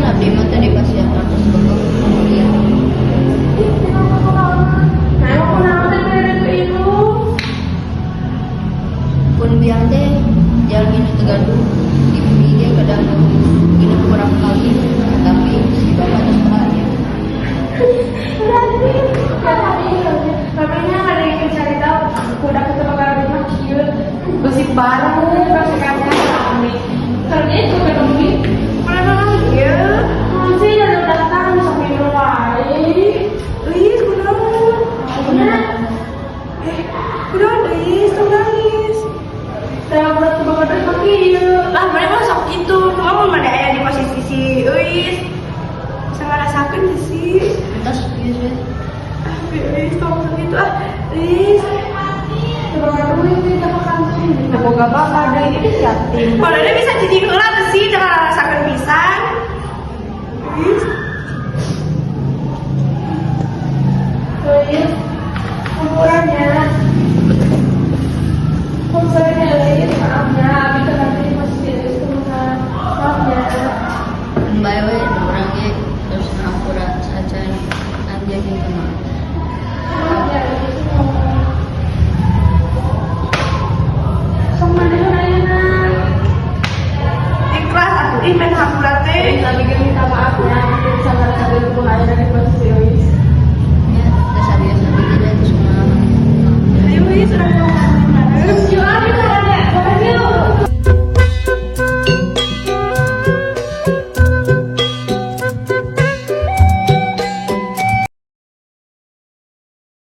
abdi mah tadi pas ya terus bekal kuliah. Nah, aku nanti dari itu. Pun biang teh jalan ini tegaduh di dia kadang ini kurang kali tapi si bapak terperhatian. Namanya ada yang cari tahu. Udah ketemu kali mah cute. Gosip bareng, pasti kayaknya rame. Karena itu ketemu. Mana ya? Masih ada datang sampai mulai. Wih, kuda. Kuda guys, nangis. Saya buat kebakaran pakai lah, mereka sok itu. Kamu mana ada di posisi si Uis. Bisa ngerasakan sih. Terus gitu. Uis, tolong gitu ah. Uis. Kebakaran Uis kita makan sih. Boga bakar deh ini yatim. Kalau dia bisa jadi ulah sih dengan rasakan pisang. Uis. Uis. Ukurannya. Kumpulannya Uis, maafnya. Abi kan nanti masih jadi setengah. Maafnya. Mbak we orangnya terus akurat saja aja gitu mah. Maafnya Uis. Sama dengan ayana. Ikhlas aku imen hakulate. Tapi kan minta maaf ya. Sangat ada pun ayana di posisi Uis. Ya, terus biasa begini terus mah. Ayo Uis, udah